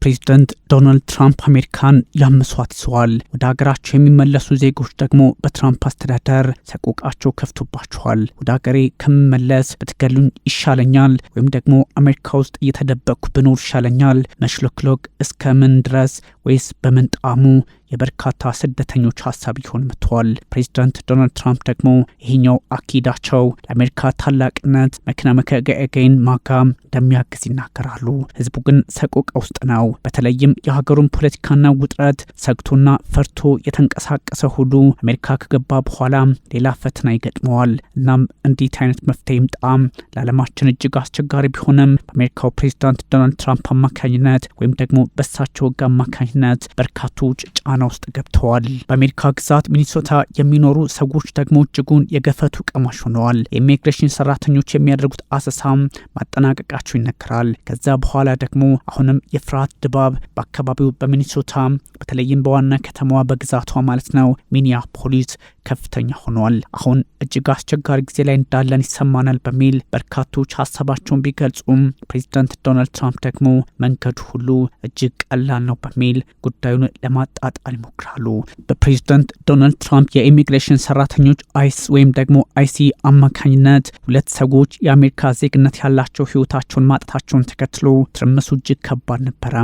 ፕሬዝዳንት ዶናልድ ትራምፕ አሜሪካን ያመሷት ይዘዋል። ወደ ሀገራቸው የሚመለሱ ዜጎች ደግሞ በትራምፕ አስተዳደር ሰቆቃቸው ከፍቶባቸዋል። ወደ ሀገሬ ከምመለስ ብትገሉኝ ይሻለኛል፣ ወይም ደግሞ አሜሪካ ውስጥ እየተደበቅኩ ብኖር ይሻለኛል፣ መሽሎክሎክ እስከምን ድረስ ወይስ በምን ጣሙ የበርካታ ስደተኞች ሀሳብ ይሆን መጥቷል። ፕሬዝዳንት ዶናልድ ትራምፕ ደግሞ ይሄኛው አኪዳቸው ለአሜሪካ ታላቅነት መኪና መከገገይን ማጋም እንደሚያግዝ ይናገራሉ። ህዝቡ ግን ሰቆቃ ውስጥ ነው። በተለይም የሀገሩን ፖለቲካና ውጥረት ሰግቶና ፈርቶ የተንቀሳቀሰ ሁሉ አሜሪካ ከገባ በኋላ ሌላ ፈተና ይገጥመዋል። እናም እንዴት አይነት መፍትሄ ይምጣም ለዓለማችን እጅግ አስቸጋሪ ቢሆንም በአሜሪካው ፕሬዝዳንት ዶናልድ ትራምፕ አማካኝነት ወይም ደግሞ በሳቸው ህግ አማካኝነት በርካቶች ጫና ውስጥ ገብተዋል። በአሜሪካ ግዛት ሚኒሶታ የሚኖሩ ሰዎች ደግሞ እጅጉን የገፈቱ ቀማሽ ሆነዋል። የኢሚግሬሽን ሰራተኞች የሚያደርጉት አሰሳም ማጠናቀቃቸው ይነገራል። ከዛ በኋላ ደግሞ አሁንም የፍርሃት ድባብ በአካባቢው በሚኒሶታ በተለይም በዋና ከተማዋ በግዛቷ ማለት ነው ሚኒያፖሊስ ከፍተኛ ሆኗል። አሁን እጅግ አስቸጋሪ ጊዜ ላይ እንዳለን ይሰማናል በሚል በርካቶች ሀሳባቸውን ቢገልጹም ፕሬዝዳንት ዶናልድ ትራምፕ ደግሞ መንገዱ ሁሉ እጅግ ቀላል ነው በሚል ጉዳዩን ለማጣጣል ይሞክራሉ። በፕሬዝዳንት ዶናልድ ትራምፕ የኢሚግሬሽን ሰራተኞች አይስ ወይም ደግሞ አይሲ አማካኝነት ሁለት ሰዎች የአሜሪካ ዜግነት ያላቸው ህይወታቸውን ማጣታቸውን ተከትሎ ትርምሱ እጅግ ከባድ ነበረ።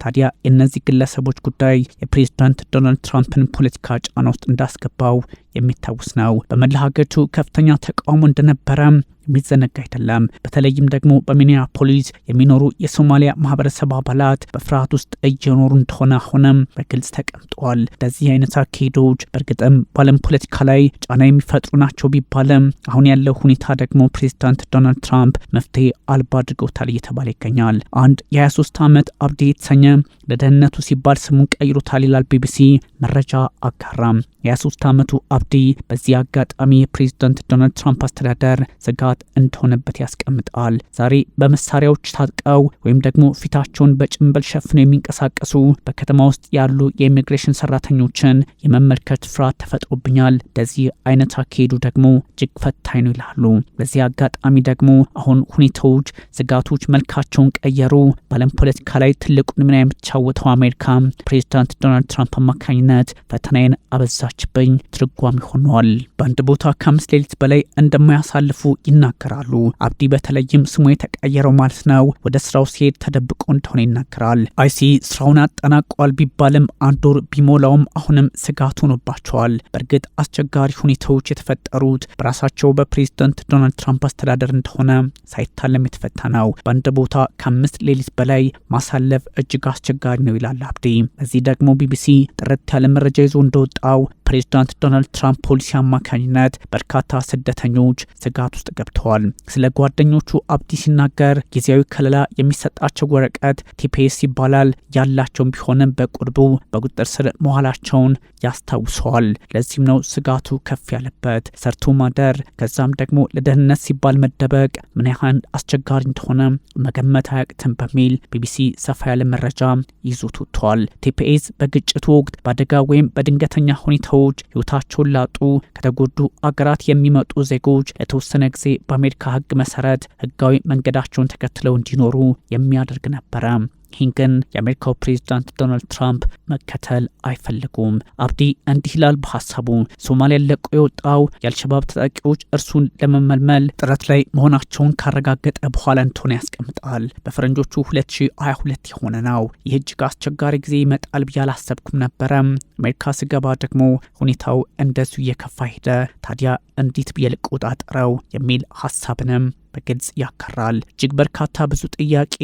ታዲያ የእነዚህ ግለሰቦች ጉዳይ የፕሬዝዳንት ዶናልድ ትራምፕን ፖለቲካ ጫና ውስጥ እንዳስገባው የሚታወስ ነው። በመላ ሀገሪቱ ከፍተኛ ተቃውሞ እንደነበረ የሚዘነጋ አይደለም። በተለይም ደግሞ በሚኒያፖሊስ የሚኖሩ የሶማሊያ ማህበረሰብ አባላት በፍርሃት ውስጥ እየኖሩ እንደሆነ ሆነም በግልጽ ተቀምጠዋል። እንደዚህ አይነት አካሄዶች በእርግጥም በዓለም ፖለቲካ ላይ ጫና የሚፈጥሩ ናቸው ቢባልም አሁን ያለው ሁኔታ ደግሞ ፕሬዝዳንት ዶናልድ ትራምፕ መፍትሄ አልባ አድርገውታል እየተባለ ይገኛል። አንድ የ23 ዓመት አብዲ የተሰኘ ለደህንነቱ ሲባል ስሙን ቀይሮታል ይላል ቢቢሲ መረጃ አጋራም። የ23 ዓመቱ አብዲ በዚህ አጋጣሚ የፕሬዝዳንት ዶናልድ ትራምፕ አስተዳደር ስጋት እንደሆነበት ያስቀምጣል። ዛሬ በመሳሪያዎች ታጥቀው ወይም ደግሞ ፊታቸውን በጭንብል ሸፍነው የሚንቀሳቀሱ በከተማ ውስጥ ያሉ የኢሚግሬሽን ሰራተኞችን የመመልከት ፍርሃት ተፈጥሮብኛል። እንደዚህ አይነት አካሄዱ ደግሞ እጅግ ፈታኝ ነው ይላሉ። በዚህ አጋጣሚ ደግሞ አሁን ሁኔታዎች ስጋቶች መልካቸውን ቀየሩ። በዓለም ፖለቲካ ላይ ትልቁን ሚና የምትጫወተው አሜሪካ ፕሬዝዳንት ዶናልድ ትራምፕ አማካኝነት ፈተናዬን አበዛችብኝ ትርጓሜ ሆኗል። በአንድ ቦታ ከ5 ሌሊት በላይ እንደማያሳልፉ ይናገራሉ። አብዲ በተለይም ስሙ የተቀየረው ማለት ነው ወደ ስራው ሲሄድ ተደብቆ እንደሆነ ይናገራል። አይሲ ስራውን አጠናቋል ቢባልም አንድ ወር ቢሞላውም አሁንም ስጋት ሆኖባቸዋል። በእርግጥ አስቸጋሪ ሁኔታዎች የተፈጠሩት በራሳቸው በፕሬዝዳንት ዶናልድ ትራምፕ አስተዳደር እንደሆነ ሳይታለም የተፈታ ነው። በአንድ ቦታ ከ5 ሌሊት በላይ ማሳለፍ እጅግ አስቸጋሪ ነው ይላል አብዲ። በዚህ ደግሞ ቢቢሲ ጥርት ያለ መረጃ ይዞ እንደወጣው ፕሬዝዳንት ዶናልድ ትራምፕ ፖሊሲ አማካኝነት በርካታ ስደተኞች ስጋት ውስጥ ገብተዋል። ስለ ጓደኞቹ አብዲ ሲናገር ጊዜያዊ ከለላ የሚሰጣቸው ወረቀት ቲፒኤስ ይባላል ያላቸውን ቢሆንም በቅርቡ በቁጥጥር ስር መዋላቸውን ያስታውሰዋል። ለዚህም ነው ስጋቱ ከፍ ያለበት። ሰርቶ ማደር ከዛም ደግሞ ለደህንነት ሲባል መደበቅ ምን ያህል አስቸጋሪ እንደሆነ መገመት አያቅትም በሚል ቢቢሲ ሰፋ ያለ መረጃ ይዞት ወጥቷል። ቲፒኤስ በግጭቱ ወቅት በአደጋ ወይም በድንገተኛ ሁኔታዎች ህይወታቸውን ላጡ ከተጎዱ አገራት የሚመጡ ዜጎች ለተወሰነ ጊዜ በአሜሪካ ህግ መሰረት ህጋዊ መንገዳቸውን ተከትለው እንዲኖሩ የሚያደርግ ነበረ። ይህን ግን የአሜሪካው ፕሬዝዳንት ዶናልድ ትራምፕ መከተል አይፈልጉም። አብዲ እንዲህ ይላል በሀሳቡ ሶማሊያን ለቆ የወጣው የአልሸባብ ተጠቂዎች እርሱን ለመመልመል ጥረት ላይ መሆናቸውን ካረጋገጠ በኋላ እንደሆነ ያስቀምጣል። በፈረንጆቹ 2022 የሆነ ነው። ይህ እጅግ አስቸጋሪ ጊዜ ይመጣል ብዬ አላሰብኩም ነበረ። አሜሪካ ስገባ ደግሞ ሁኔታው እንደዚሁ እየከፋ ሄደ። ታዲያ እንዴት ብዬ ልቆጣጠረው የሚል ሀሳብንም በግልጽ ያከራል። እጅግ በርካታ ብዙ ጥያቄ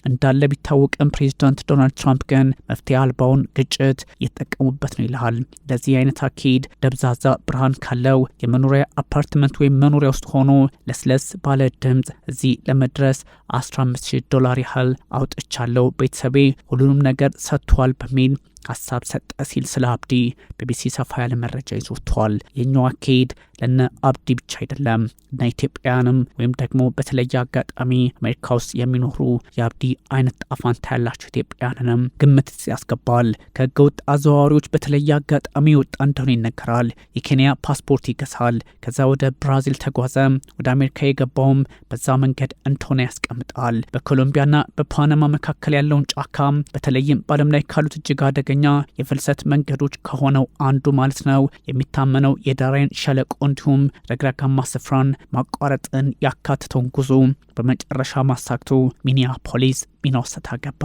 እንዳለ ቢታወቅም ፕሬዝዳንት ዶናልድ ትራምፕ ግን መፍትሄ አልባውን ግጭት እየተጠቀሙበት ነው ይልሃል። ለዚህ አይነት አካሄድ ደብዛዛ ብርሃን ካለው የመኖሪያ አፓርትመንት ወይም መኖሪያ ውስጥ ሆኖ ለስለስ ባለ ድምፅ እዚህ ለመድረስ $15,000 ያህል አውጥቻለሁ፣ ቤተሰቤ ሁሉንም ነገር ሰጥቷል በሚል ሀሳብ ሰጠ ሲል ስለ አብዲ ቢቢሲ ሰፋ ያለ መረጃ ይዞቷል። የኛው አካሄድ ለነ አብዲ ብቻ አይደለም እና ኢትዮጵያንም ወይም ደግሞ በተለየ አጋጣሚ አሜሪካ ውስጥ የሚኖሩ የአብዲ አይነት ጣፋንታ ያላቸው ኢትዮጵያውያንንም ግምት ያስገባል። ከህገወጥ አዘዋዋሪዎች በተለየ አጋጣሚ ወጣ እንደሆነ ይነገራል። የኬንያ ፓስፖርት ይገዛል። ከዛ ወደ ብራዚል ተጓዘ። ወደ አሜሪካ የገባውም በዛ መንገድ እንደሆነ ያስቀምጣል። በኮሎምቢያና በፓናማ መካከል ያለውን ጫካ በተለይም በዓለም ላይ ካሉት እጅግ አደገኛ የፍልሰት መንገዶች ከሆነው አንዱ ማለት ነው የሚታመነው የዳራይን ሸለቆ እንዲሁም ረግረጋማ ስፍራን ማቋረጥን ያካትተውን ጉዞ በመጨረሻ ማሳክቶ ሚኒያፖሊስ ሚነሶታ ገባ።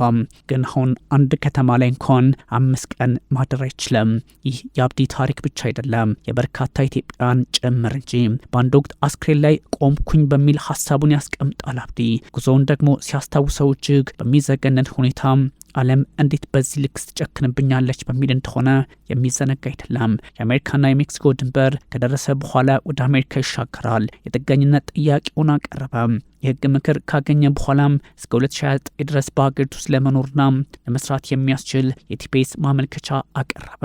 ግን አሁን አንድ ከተማ ላይ እንኳን 5 ቀን ማደር አይችልም። ይህ የአብዲ ታሪክ ብቻ አይደለም፣ የበርካታ ኢትዮጵያውያን ጭምር እንጂ። በአንድ ወቅት አስክሬን ላይ ቆምኩኝ በሚል ሀሳቡን ያስቀምጣል አብዲ። ጉዞውን ደግሞ ሲያስታውሰው እጅግ በሚዘገነን ሁኔታ ዓለም እንዴት በዚህ ልክ ትጨክንብኛለች በሚል እንደሆነ የሚዘነጋ አይደለም። የአሜሪካና የሜክሲኮ ድንበር ከደረሰ በኋላ ወደ አሜሪካ ይሻገራል። የጥገኝነት ጥያቄውን አቀረበ። የህግ ምክር ካገኘ በኋላም እስከ 2029 ድረስ በሀገሪቱ ውስጥ ለመኖርና ለመስራት የሚያስችል የቲፒኤስ ማመልከቻ አቀረበ።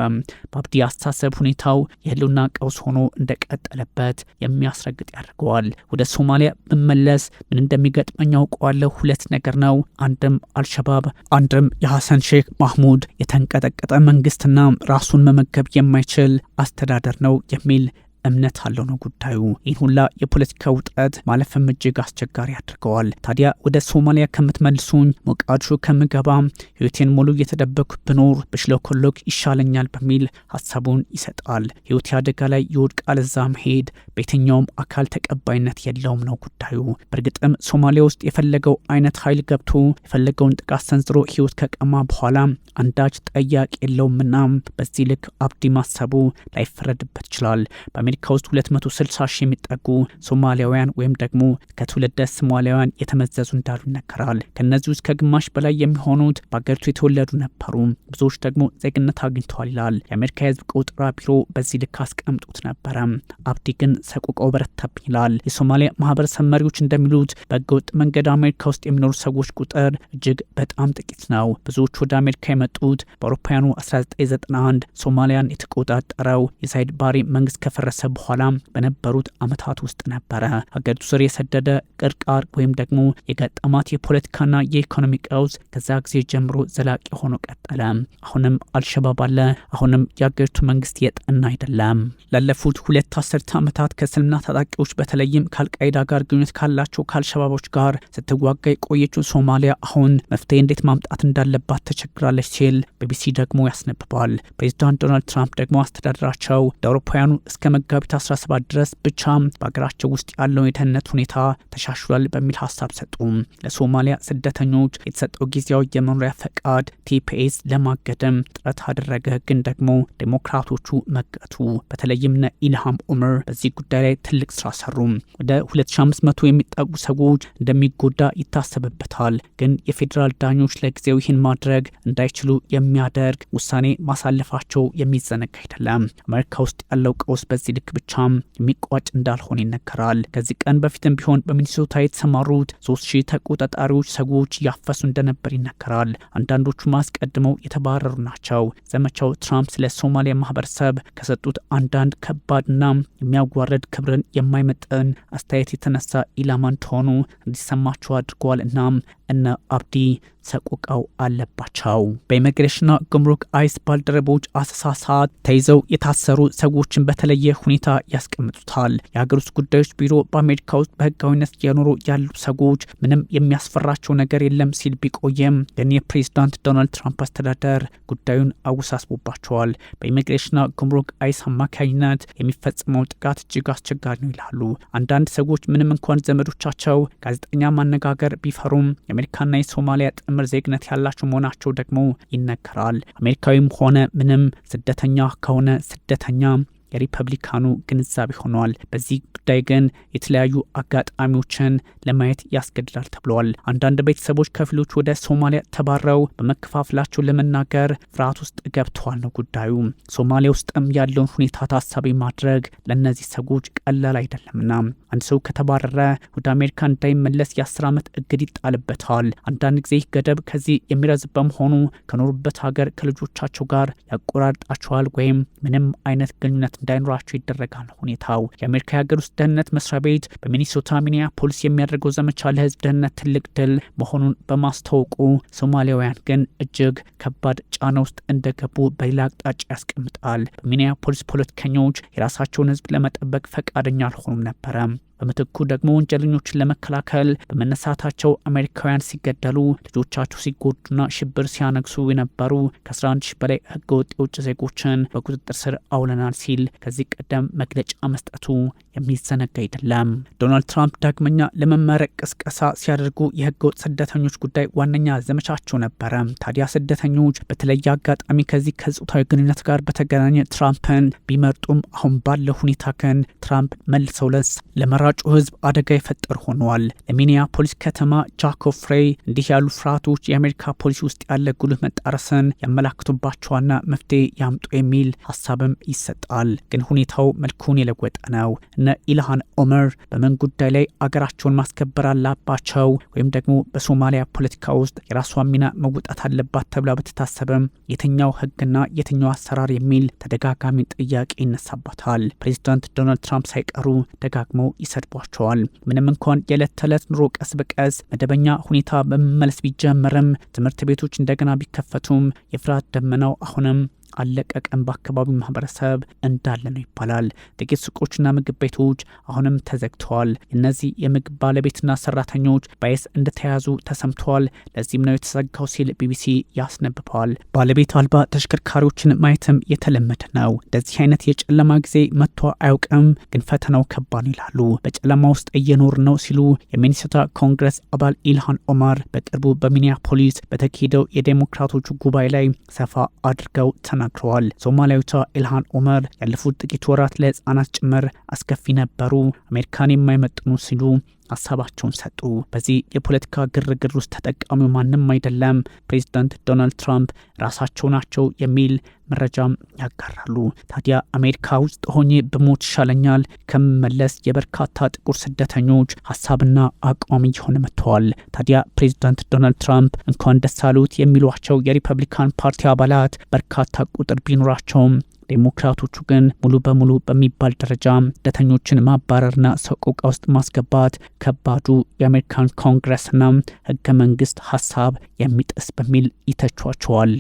በአብዲ አስተሳሰብ ሁኔታው የህልውና ቀውስ ሆኖ እንደቀጠለበት የሚያስረግጥ ያደርገዋል። ወደ ሶማሊያ ብመለስ ምን እንደሚገጥመኝ አውቀዋለሁ። 2 ነገር ነው። አንድም አልሸባብ፣ አንድም የሐሰን ሼክ ማህሙድ የተንቀጠቀጠ መንግስትና ራሱን መመገብ የማይችል አስተዳደር ነው የሚል እምነት አለው ነው ጉዳዩ። ይህን ሁላ የፖለቲካ ውጥረት ማለፍም እጅግ አስቸጋሪ ያደርገዋል። ታዲያ ወደ ሶማሊያ ከምትመልሱኝ ሞቃዲሾ ከምገባ ህይወቴን ሙሉ እየተደበኩ ብኖር ብሽለኮሎክ ይሻለኛል በሚል ሀሳቡን ይሰጣል። ህይወቴ አደጋ ላይ ይወድቃል፣ እዛ መሄድ በየትኛውም አካል ተቀባይነት የለውም ነው ጉዳዩ። በእርግጥም ሶማሊያ ውስጥ የፈለገው አይነት ኃይል ገብቶ የፈለገውን ጥቃት ሰንዝሮ ህይወት ከቀማ በኋላ አንዳች ጠያቂ የለውምና በዚህ ልክ አብዲ ማሰቡ ላይፈረድበት ይችላል። በአሜሪካ ውስጥ 260 ሺህ የሚጠጉ ሶማሊያውያን ወይም ደግሞ ከትውልደ ሶማሊያውያን የተመዘዙ እንዳሉ ይነገራል። ከነዚህ ውስጥ ከግማሽ በላይ የሚሆኑት በአገሪቱ የተወለዱ ነበሩ። ብዙዎች ደግሞ ዜግነት አግኝተዋል ይላል የአሜሪካ የህዝብ ቆጠራ ቢሮ በዚህ ልክ አስቀምጦት ነበረ። አብዲ ግን ሰቆቃው በረታብኝ ይላል። የሶማሊያ ማህበረሰብ መሪዎች እንደሚሉት በህገወጥ መንገድ አሜሪካ ውስጥ የሚኖሩ ሰዎች ቁጥር እጅግ በጣም ጥቂት ነው። ብዙዎች ወደ አሜሪካ የመጡት በአውሮፓውያኑ 1991 ሶማሊያን የተቆጣጠረው የሳይድ ባሬ መንግስት ከፈረሰ በኋላ በነበሩት አመታት ውስጥ ነበረ። ሀገሪቱ ስር የሰደደ ቅርቃር ወይም ደግሞ የገጠማት የፖለቲካና የኢኮኖሚ ቀውስ ከዛ ጊዜ ጀምሮ ዘላቂ ሆኖ ቀጠለ። አሁንም አልሸባብ አለ። አሁንም የሀገሪቱ መንግስት የጠና አይደለም። ላለፉት 2 አስርተ ዓመታት ከእስልምና ታጣቂዎች በተለይም ከአልቃይዳ ጋር ግንኙነት ካላቸው ከአልሸባቦች ጋር ስትዋጋ የቆየችው ሶማሊያ አሁን መፍትሄ እንዴት ማምጣት እንዳለባት ተቸግራለች ሲል ቢቢሲ ደግሞ ያስነብባል። ፕሬዚዳንት ዶናልድ ትራምፕ ደግሞ አስተዳደራቸው ለአውሮፓውያኑ እስከ መጋቢት 17 ድረስ ብቻ በሀገራቸው ውስጥ ያለው የደህንነት ሁኔታ ተሻሽሏል በሚል ሀሳብ ሰጡ። ለሶማሊያ ስደተኞች የተሰጠው ጊዜያዊ የመኖሪያ ፈቃድ ቲፒኤስ ለማገደም ጥረት አደረገ። ግን ደግሞ ዴሞክራቶቹ መገቱ። በተለይም ኢልሃም ኦመር በዚህ ጉዳይ ላይ ትልቅ ስራ ሰሩ። ወደ 2500 የሚጠጉ ሰዎች እንደሚጎዳ ይታሰብበታል። ግን የፌዴራል ዳኞች ለጊዜው ይህን ማድረግ እንዳይችሉ የሚያደርግ ውሳኔ ማሳለፋቸው የሚዘነጋ አይደለም። አሜሪካ ውስጥ ያለው ቀውስ በዚህ ልክ ብቻ የሚቋጭ እንዳልሆነ ይነገራል። ከዚህ ቀን በፊትም ቢሆን በሚኒሶታ የተሰማሩት 3000 ተቆጣጣሪዎች ሰዎች ያፈሱ እንደነበር ይነገራል። አንዳንዶቹ ማስቀድመው የተባረሩ ናቸው። ዘመቻው ትራምፕ ስለ ሶማሊያ ማህበረሰብ ከሰጡት አንዳንድ ከባድና የሚያዋረድ ክብርን የማይመጥን አስተያየት የተነሳ ኢላማ እንደሆኑ እንዲሰማቸው አድርጓል። እናም እነ አብዲ ሰቆቃው አለባቸው። በኢሚግሬሽንና ጉምሩክ አይስ ባልደረቦች አሰሳ ሰዓት ተይዘው የታሰሩ ሰዎችን በተለየ ሁኔታ ያስቀምጡታል። የሀገር ውስጥ ጉዳዮች ቢሮ በአሜሪካ ውስጥ በህጋዊነት እየኖሩ ያሉ ሰዎች ምንም የሚያስፈራቸው ነገር የለም ሲል ቢቆየም ግን የፕሬዚዳንት ዶናልድ ትራምፕ አስተዳደር ጉዳዩን አወሳስቦባቸዋል። በኢሚግሬሽንና ጉምሩክ አይስ አማካኝነት የሚፈጸመው ጥቃት እጅግ አስቸጋሪ ነው ይላሉ። አንዳንድ ሰዎች ምንም እንኳን ዘመዶቻቸው ጋዜጠኛ ማነጋገር ቢፈሩም የአሜሪካና የሶማሊያ ጥምር ዜግነት ያላቸው መሆናቸው ደግሞ ይነገራል። አሜሪካዊም ሆነ ምንም ስደተኛ ከሆነ ስደተኛ የሪፐብሊካኑ ግንዛቤ ሆኗል። በዚህ ጉዳይ ግን የተለያዩ አጋጣሚዎችን ለማየት ያስገድዳል ተብሏል። አንዳንድ ቤተሰቦች ከፊሎች ወደ ሶማሊያ ተባረው በመከፋፈላቸው ለመናገር ፍርሃት ውስጥ ገብተዋል ነው ጉዳዩ። ሶማሊያ ውስጥም ያለውን ሁኔታ ታሳቢ ማድረግ ለእነዚህ ሰዎች ቀላል አይደለምና አንድ ሰው ከተባረረ ወደ አሜሪካ እንዳይመለስ የ10 ዓመት እግድ ይጣልበታል። አንዳንድ ጊዜ ገደብ ከዚህ የሚረዝም በመሆኑ ከኖሩበት ሀገር ከልጆቻቸው ጋር ያቆራርጣቸዋል ወይም ምንም አይነት ግንኙነት እንዳይኖራቸው ይደረጋል ነው ሁኔታው። የአሜሪካ የሀገር ውስጥ ደህንነት መስሪያ ቤት በሚኒሶታ ሚኒያፖሊስ የሚያደርገው ዘመቻ ለህዝብ ደህንነት ትልቅ ድል መሆኑን በማስታወቁ ሶማሊያውያን ግን እጅግ ከባድ ጫና ውስጥ እንደገቡ በሌላ አቅጣጫ ያስቀምጣል። በሚኒያፖሊስ ፖለቲከኞች የራሳቸውን ህዝብ ለመጠበቅ ፈቃደኛ አልሆኑም ነበረ። በምትኩ ደግሞ ወንጀለኞችን ለመከላከል በመነሳታቸው አሜሪካውያን ሲገደሉ፣ ልጆቻቸው ሲጎዱና ሽብር ሲያነግሱ የነበሩ ከ11 ሺህ በላይ ህገወጥ የውጭ ዜጎችን በቁጥጥር ስር አውለናል ሲል ከዚህ ቀደም መግለጫ መስጠቱ የሚዘነጋ አይደለም። ዶናልድ ትራምፕ ዳግመኛ ለመመረቅ ቅስቀሳ ሲያደርጉ የህገወጥ ስደተኞች ጉዳይ ዋነኛ ዘመቻቸው ነበረ። ታዲያ ስደተኞች በተለየ አጋጣሚ ከዚህ ከጾታዊ ግንኙነት ጋር በተገናኘ ትራምፕን ቢመርጡም አሁን ባለው ሁኔታ ግን ትራምፕ መልሰው ለመራጩ ህዝብ አደጋ የፈጠሩ ሆነዋል። ለሚኒያፖሊስ ከተማ ጃኮብ ፍሬይ እንዲህ ያሉ ፍርሃቶች የአሜሪካ ፖሊሲ ውስጥ ያለ ጉልህ መጣረስን ያመላክቱባቸዋልና መፍትሄ ያምጡ የሚል ሀሳብም ይሰጣል። ግን ሁኔታው መልኩን የለወጠ ነው። እነ ኢልሃን ኦመር በምን ጉዳይ ላይ አገራቸውን ማስከበር አለባቸው ወይም ደግሞ በሶማሊያ ፖለቲካ ውስጥ የራሷን ሚና መወጣት አለባት ተብላ በተታሰበም የትኛው ህግና የትኛው አሰራር የሚል ተደጋጋሚ ጥያቄ ይነሳባታል። ፕሬዚዳንት ዶናልድ ትራምፕ ሳይቀሩ ደጋግመው ይሰድቧቸዋል። ምንም እንኳን የዕለት ተዕለት ኑሮ ቀስ በቀስ መደበኛ ሁኔታ በመመለስ ቢጀመርም ትምህርት ቤቶች እንደገና ቢከፈቱም የፍርሃት ደመናው አሁንም አለቀቀም በአካባቢው ማህበረሰብ እንዳለ ነው ይባላል። ጥቂት ሱቆችና ምግብ ቤቶች አሁንም ተዘግተዋል። እነዚህ የምግብ ባለቤትና ሰራተኞች በአይስ እንደተያዙ ተሰምተዋል። ለዚህም ነው የተዘጋው ሲል ቢቢሲ ያስነብበዋል። ባለቤት አልባ ተሽከርካሪዎችን ማየትም የተለመደ ነው። እንደዚህ አይነት የጨለማ ጊዜ መጥቶ አያውቅም፣ ግን ፈተናው ከባድ ነው ይላሉ። በጨለማ ውስጥ እየኖር ነው ሲሉ የሚኒሶታ ኮንግረስ አባል ኢልሃን ኦማር በቅርቡ በሚኒያፖሊስ በተካሄደው የዴሞክራቶቹ ጉባኤ ላይ ሰፋ አድርገው ተናግረዋል። ሶማሊያዊቷ ኢልሃን ኦመር ያለፉት ጥቂት ወራት ለህፃናት ጭምር አስከፊ ነበሩ፣ አሜሪካን የማይመጥኑ ሲሉ ሀሳባቸውን ሰጡ። በዚህ የፖለቲካ ግርግር ውስጥ ተጠቃሚው ማንም አይደለም፣ ፕሬዚዳንት ዶናልድ ትራምፕ ራሳቸው ናቸው የሚል መረጃም ያጋራሉ። ታዲያ አሜሪካ ውስጥ ሆኜ በሞት ይሻለኛል ከመመለስ የበርካታ ጥቁር ስደተኞች ሀሳብና አቋም እየሆነ መጥተዋል። ታዲያ ፕሬዚዳንት ዶናልድ ትራምፕ እንኳን ደስ አሉት የሚሏቸው የሪፐብሊካን ፓርቲ አባላት በርካታ ቁጥር ቢኖራቸውም ዴሞክራቶቹ ግን ሙሉ በሙሉ በሚባል ደረጃ ስደተኞችን ማባረርና ሰቆቃ ውስጥ ማስገባት ከባዱ የአሜሪካን ኮንግረስና ህገ መንግስት ሀሳብ የሚጥስ በሚል ይተቿቸዋል።